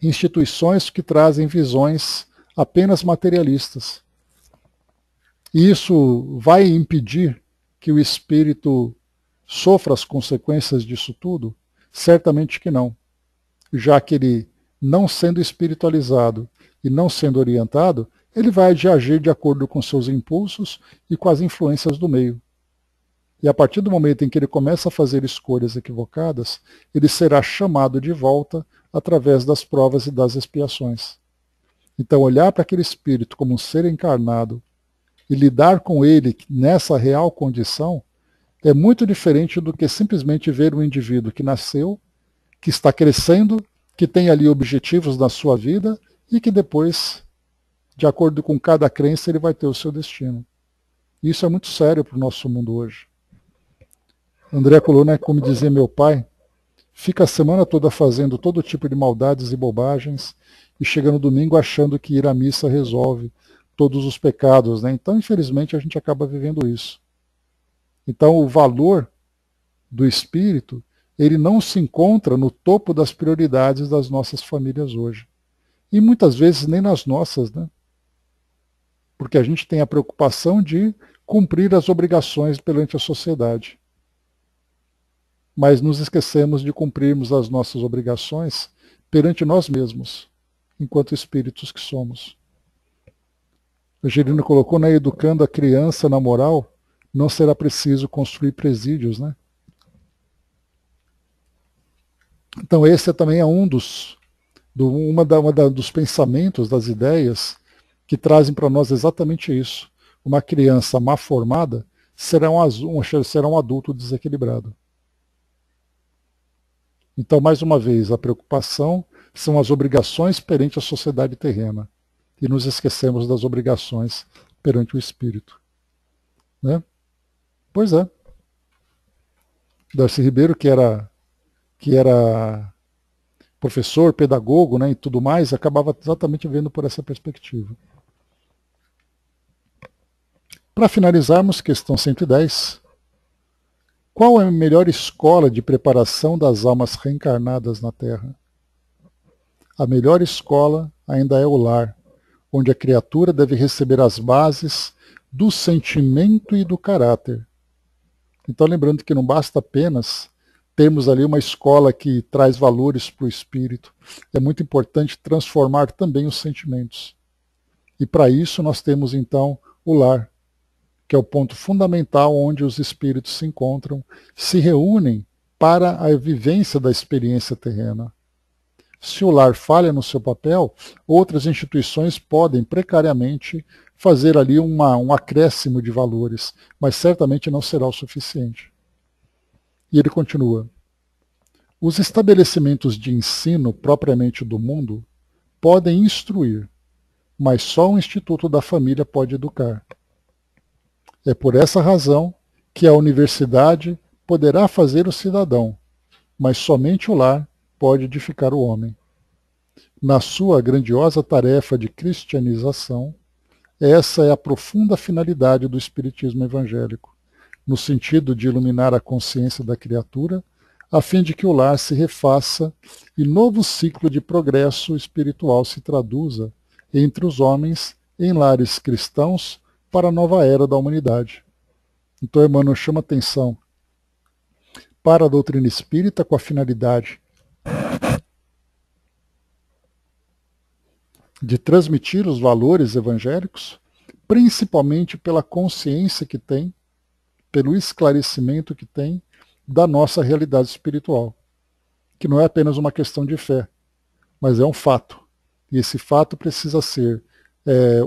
instituições que trazem visões apenas materialistas. E isso vai impedir que o espírito sofra as consequências disso tudo? Certamente que não, já que ele, não sendo espiritualizado e não sendo orientado, ele vai agir de acordo com seus impulsos e com as influências do meio. E a partir do momento em que ele começa a fazer escolhas equivocadas, ele será chamado de volta através das provas e das expiações. Então, olhar para aquele espírito como um ser encarnado e lidar com ele nessa real condição é muito diferente do que simplesmente ver um indivíduo que nasceu, que está crescendo, que tem ali objetivos na sua vida e que depois, de acordo com cada crença, ele vai ter o seu destino. Isso é muito sério para o nosso mundo hoje. André Colonna, como dizia meu pai, fica a semana toda fazendo todo tipo de maldades e bobagens e chega no domingo achando que ir à missa resolve todos os pecados, né? Então, infelizmente, a gente acaba vivendo isso. Então, o valor do espírito, ele não se encontra no topo das prioridades das nossas famílias hoje. E muitas vezes nem nas nossas, né? Porque a gente tem a preocupação de cumprir as obrigações perante a sociedade. Mas nos esquecemos de cumprirmos as nossas obrigações perante nós mesmos, enquanto espíritos que somos. A Angelina colocou, né, educando a criança na moral, não será preciso construir presídios, né? Então esse também é um dos dos pensamentos, das ideias que trazem para nós exatamente isso. Uma criança mal formada será um adulto desequilibrado. Então, mais uma vez, a preocupação são as obrigações perante a sociedade terrena. E nos esquecemos das obrigações perante o espírito. Né? Pois é. Darcy Ribeiro, que era professor, pedagogo, né, e tudo mais, acabava exatamente vendo por essa perspectiva. Para finalizarmos, questão 110. Qual é a melhor escola de preparação das almas reencarnadas na Terra? A melhor escola ainda é o lar, onde a criatura deve receber as bases do sentimento e do caráter. Então, lembrando que não basta apenas termos ali uma escola que traz valores para o espírito, é muito importante transformar também os sentimentos. E para isso nós temos então o lar, que é o ponto fundamental onde os espíritos se encontram, se reúnem para a vivência da experiência terrena. Se o lar falha no seu papel, outras instituições podem precariamente fazer ali um acréscimo de valores, mas certamente não será o suficiente. E ele continua: os estabelecimentos de ensino propriamente do mundo podem instruir, mas só o Instituto da Família pode educar. É por essa razão que a universidade poderá fazer o cidadão, mas somente o lar pode edificar o homem. Na sua grandiosa tarefa de cristianização, essa é a profunda finalidade do Espiritismo evangélico, no sentido de iluminar a consciência da criatura, a fim de que o lar se refaça e novo ciclo de progresso espiritual se traduza entre os homens em lares cristãos para a nova era da humanidade. Então, Emmanuel chama atenção para a doutrina espírita com a finalidade de transmitir os valores evangélicos, principalmente pela consciência que tem, pelo esclarecimento que tem da nossa realidade espiritual, que não é apenas uma questão de fé, mas é um fato. E esse fato precisa ser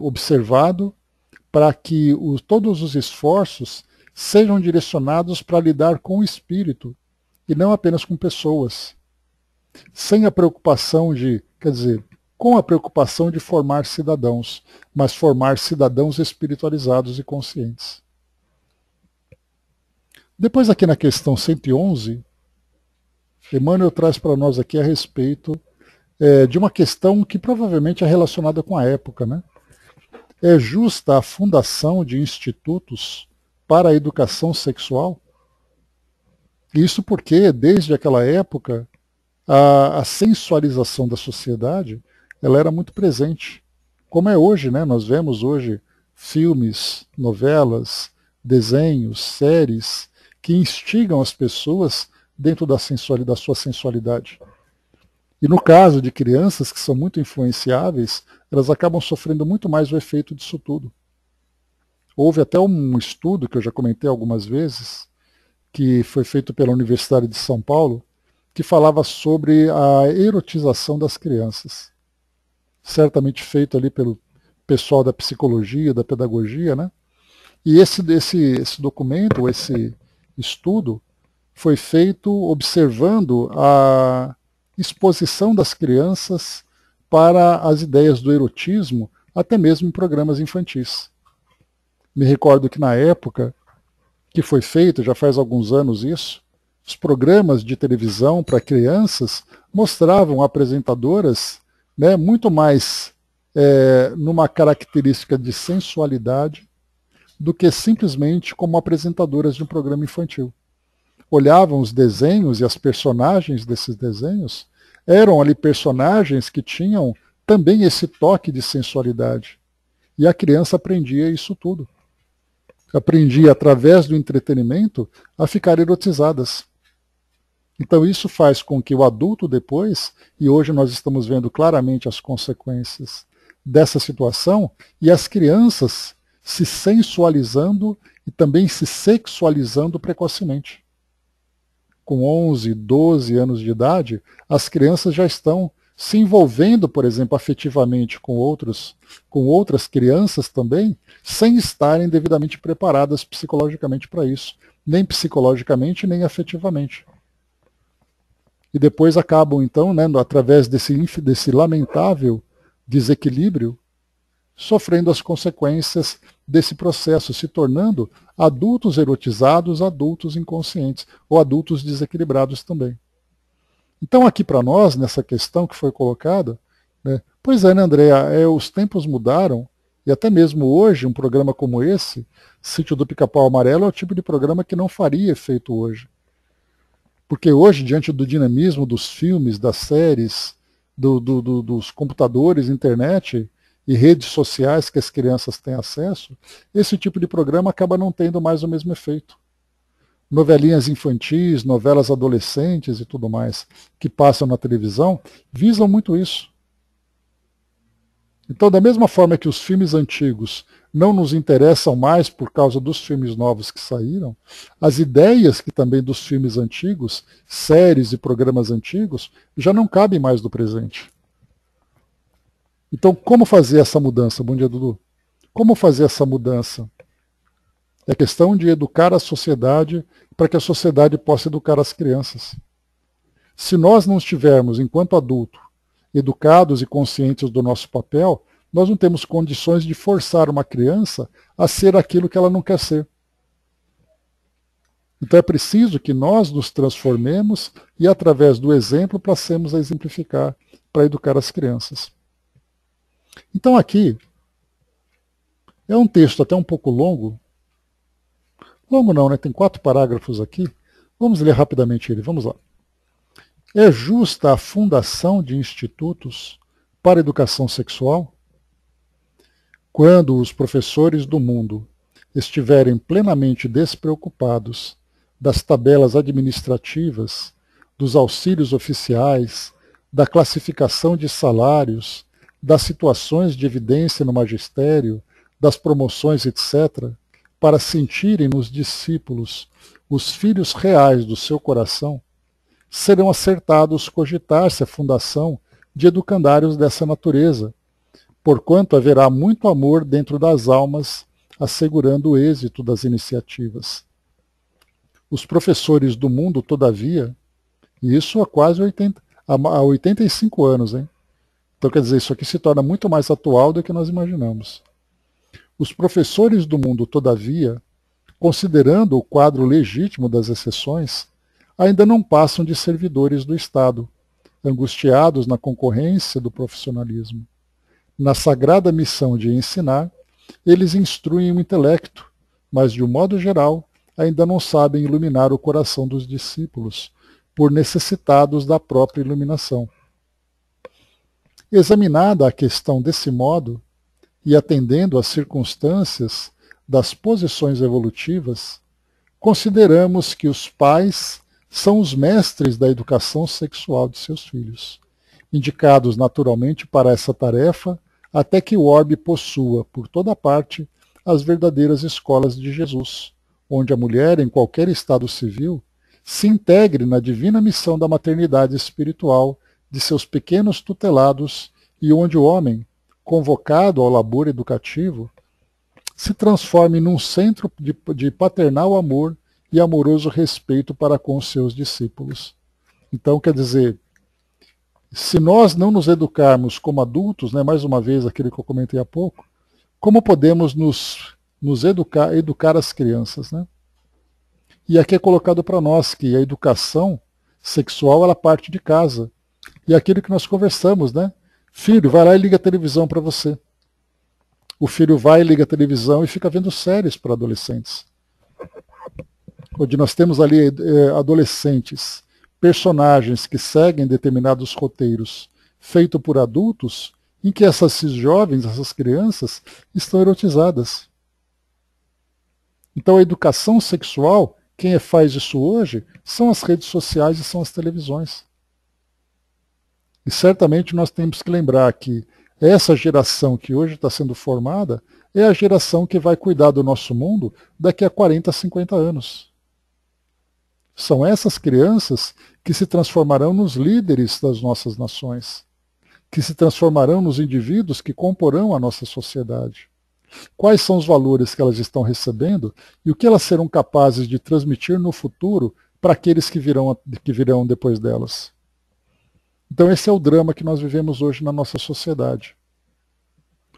observado para que todos os esforços sejam direcionados para lidar com o espírito e não apenas com pessoas. Sem a preocupação com a preocupação de formar cidadãos, mas formar cidadãos espiritualizados e conscientes. Depois aqui na questão 111, Emmanuel traz para nós aqui a respeito de uma questão que provavelmente é relacionada com a época, né? É justa a fundação de institutos para a educação sexual? Isso porque, desde aquela época, a sensualização da sociedade ela era muito presente. Como é hoje, né? Nós vemos hoje filmes, novelas, desenhos, séries que instigam as pessoas dentro da sua sensualidade. E no caso de crianças que são muito influenciáveis, elas acabam sofrendo muito mais o efeito disso tudo. Houve até um estudo que eu já comentei algumas vezes, que foi feito pela Universidade de São Paulo, que falava sobre a erotização das crianças. Certamente feito ali pelo pessoal da psicologia, da pedagogia, né? E esse documento, esse estudo, foi feito observando a exposição das crianças para as ideias do erotismo, até mesmo em programas infantis. Me recordo que na época que foi feito, já faz alguns anos isso, os programas de televisão para crianças mostravam apresentadoras, né, muito mais numa característica de sensualidade do que simplesmente como apresentadoras de um programa infantil. Olhavam os desenhos e as personagens desses desenhos, eram ali personagens que tinham também esse toque de sensualidade. E a criança aprendia isso tudo. Aprendia, através do entretenimento, a ficar erotizadas. Então isso faz com que o adulto depois, e hoje nós estamos vendo claramente as consequências dessa situação, e as crianças se sensualizando e também se sexualizando precocemente. Com 11, 12 anos de idade, as crianças já estão se envolvendo, por exemplo, afetivamente com outras crianças também, sem estarem devidamente preparadas psicologicamente para isso, nem psicologicamente, nem afetivamente. E depois acabam, então, né, através desse lamentável desequilíbrio, sofrendo as consequências desse processo, se tornando adultos erotizados, adultos inconscientes, ou adultos desequilibrados também. Então aqui para nós, nessa questão que foi colocada, né, pois é, né, Andréa, os tempos mudaram, e até mesmo hoje, um programa como esse, Sítio do Pica-Pau Amarelo, é o tipo de programa que não faria efeito hoje. Porque hoje, diante do dinamismo dos filmes, das séries, dos computadores, internet e redes sociais que as crianças têm acesso, esse tipo de programa acaba não tendo mais o mesmo efeito. Novelinhas infantis, novelas adolescentes e tudo mais que passam na televisão visam muito isso. Então, da mesma forma que os filmes antigos não nos interessam mais por causa dos filmes novos que saíram, as ideias que também dos filmes antigos, séries e programas antigos, já não cabem mais no presente. Então, como fazer essa mudança? Bom dia, Dudu. Como fazer essa mudança? É questão de educar a sociedade para que a sociedade possa educar as crianças. Se nós não estivermos, enquanto adulto, educados e conscientes do nosso papel, nós não temos condições de forçar uma criança a ser aquilo que ela não quer ser. Então é preciso que nós nos transformemos e, através do exemplo, passemos a exemplificar para educar as crianças. Então aqui é um texto até um pouco longo. Longo não, né? Tem 4 parágrafos aqui. Vamos ler rapidamente ele. Vamos lá. É justa a fundação de institutos para educação sexual? Quando os professores do mundo estiverem plenamente despreocupados das tabelas administrativas, dos auxílios oficiais, da classificação de salários, das situações de evidência no magistério, das promoções, etc., para sentirem nos discípulos os filhos reais do seu coração, serão acertados cogitar-se a fundação de educandários dessa natureza, porquanto haverá muito amor dentro das almas, assegurando o êxito das iniciativas. Os professores do mundo, todavia, e isso há quase 85 anos, hein? Então, quer dizer, isso aqui se torna muito mais atual do que nós imaginamos. Os professores do mundo, todavia, considerando o quadro legítimo das exceções, ainda não passam de servidores do Estado, angustiados na concorrência do profissionalismo. Na sagrada missão de ensinar, eles instruem o intelecto, mas, de um modo geral, ainda não sabem iluminar o coração dos discípulos, por necessitados da própria iluminação. Examinada a questão desse modo, e atendendo às circunstâncias das posições evolutivas, consideramos que os pais são os mestres da educação sexual de seus filhos, indicados naturalmente para essa tarefa, até que o orbe possua, por toda parte, as verdadeiras escolas de Jesus, onde a mulher, em qualquer estado civil, se integre na divina missão da maternidade espiritual de seus pequenos tutelados e onde o homem, convocado ao labor educativo, se transforme num centro de paternal amor e amoroso respeito para com os seus discípulos. Então, quer dizer, se nós não nos educarmos como adultos, né, mais uma vez aquilo que eu comentei há pouco, como podemos nos educar as crianças, né? E aqui é colocado para nós que a educação sexual ela parte de casa. E aquilo que nós conversamos, né? Filho, vai lá e liga a televisão para você. O filho vai, liga a televisão e fica vendo séries para adolescentes. Onde nós temos ali adolescentes, personagens que seguem determinados roteiros feitos por adultos, em que esses jovens, essas crianças, estão erotizadas. Então a educação sexual, quem faz isso hoje, são as redes sociais e são as televisões. E certamente nós temos que lembrar que essa geração que hoje está sendo formada é a geração que vai cuidar do nosso mundo daqui a 40, 50 anos. São essas crianças que se transformarão nos líderes das nossas nações, que se transformarão nos indivíduos que comporão a nossa sociedade. Quais são os valores que elas estão recebendo e o que elas serão capazes de transmitir no futuro para aqueles que virão depois delas. Então esse é o drama que nós vivemos hoje na nossa sociedade.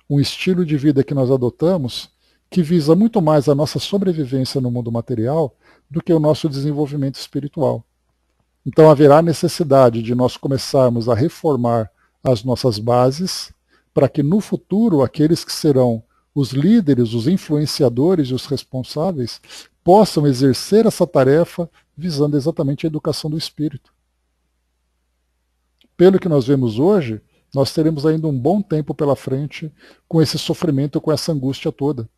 Um estilo de vida que nós adotamos que visa muito mais a nossa sobrevivência no mundo material do que o nosso desenvolvimento espiritual. Então haverá necessidade de nós começarmos a reformar as nossas bases para que no futuro aqueles que serão os líderes, os influenciadores e os responsáveis possam exercer essa tarefa visando exatamente a educação do espírito. Pelo que nós vemos hoje, nós teremos ainda um bom tempo pela frente com esse sofrimento, com essa angústia toda.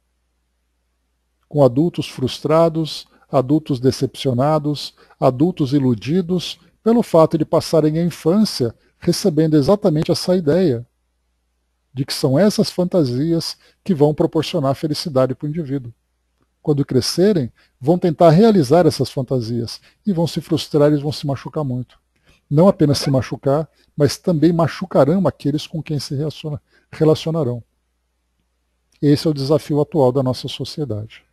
Com adultos frustrados, adultos decepcionados, adultos iludidos, pelo fato de passarem a infância recebendo exatamente essa ideia de que são essas fantasias que vão proporcionar felicidade para o indivíduo. Quando crescerem, vão tentar realizar essas fantasias e vão se frustrar e vão se machucar muito. Não apenas se machucar, mas também machucarão aqueles com quem se relacionarão. Esse é o desafio atual da nossa sociedade.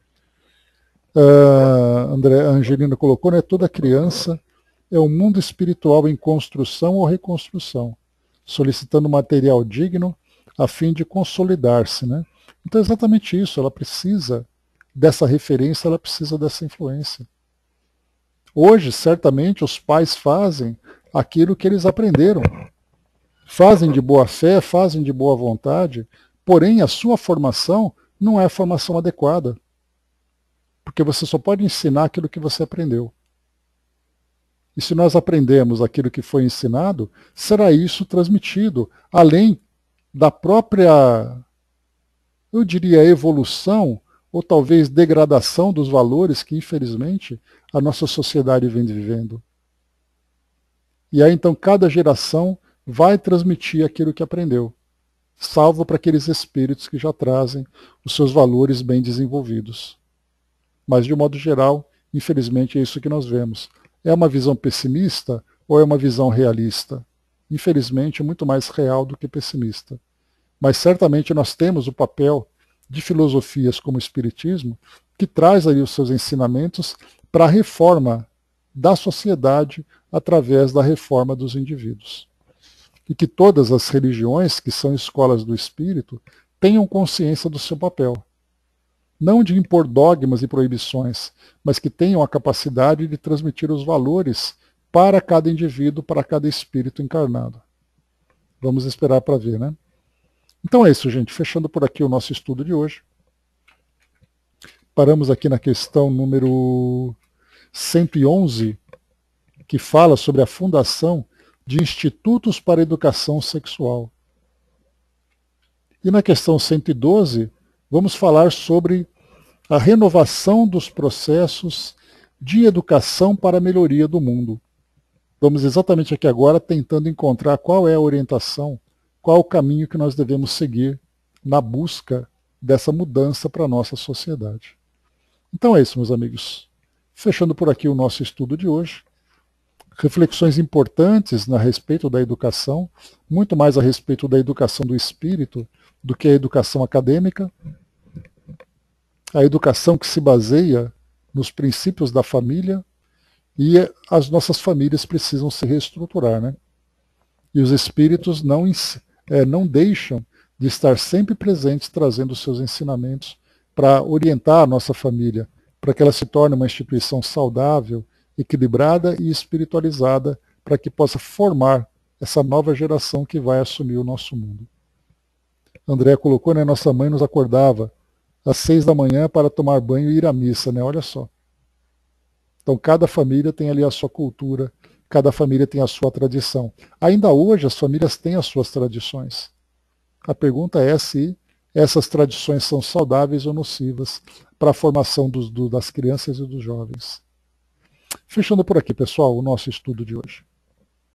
A Angelina colocou, né, toda criança é um mundo espiritual em construção ou reconstrução, solicitando material digno a fim de consolidar-se. Né? Então é exatamente isso, ela precisa dessa referência, ela precisa dessa influência. Hoje, certamente, os pais fazem aquilo que eles aprenderam. Fazem de boa fé, fazem de boa vontade, porém a sua formação não é a formação adequada. Porque você só pode ensinar aquilo que você aprendeu. E se nós aprendemos aquilo que foi ensinado, será isso transmitido, além da própria, eu diria, evolução, ou talvez degradação dos valores que, infelizmente, a nossa sociedade vem vivendo. E aí, então, cada geração vai transmitir aquilo que aprendeu, salvo para aqueles espíritos que já trazem os seus valores bem desenvolvidos. Mas, de um modo geral, infelizmente, é isso que nós vemos. É uma visão pessimista ou é uma visão realista? Infelizmente, muito mais real do que pessimista. Mas, certamente, nós temos o papel de filosofias como o Espiritismo, que traz ali os seus ensinamentos para a reforma da sociedade através da reforma dos indivíduos. E que todas as religiões, que são escolas do espírito, tenham consciência do seu papel. Não de impor dogmas e proibições, mas que tenham a capacidade de transmitir os valores para cada indivíduo, para cada espírito encarnado. Vamos esperar para ver, né? Então é isso, gente. Fechando por aqui o nosso estudo de hoje. Paramos aqui na questão número 111, que fala sobre a fundação de institutos para educação sexual. E na questão 112, vamos falar sobre a renovação dos processos de educação para a melhoria do mundo. Vamos exatamente aqui agora tentando encontrar qual é a orientação, qual o caminho que nós devemos seguir na busca dessa mudança para a nossa sociedade. Então é isso, meus amigos. Fechando por aqui o nosso estudo de hoje. Reflexões importantes a respeito da educação, muito mais a respeito da educação do espírito do que a educação acadêmica. A educação que se baseia nos princípios da família, e as nossas famílias precisam se reestruturar, né? E os espíritos não deixam de estar sempre presentes, trazendo seus ensinamentos para orientar a nossa família, para que ela se torne uma instituição saudável, equilibrada e espiritualizada, para que possa formar essa nova geração que vai assumir o nosso mundo. André colocou, né, nossa mãe nos acordava às 6 da manhã para tomar banho e ir à missa, né? Olha só. Então cada família tem ali a sua cultura, cada família tem a sua tradição. Ainda hoje as famílias têm as suas tradições. A pergunta é se essas tradições são saudáveis ou nocivas para a formação das crianças e dos jovens. Fechando por aqui, pessoal, o nosso estudo de hoje.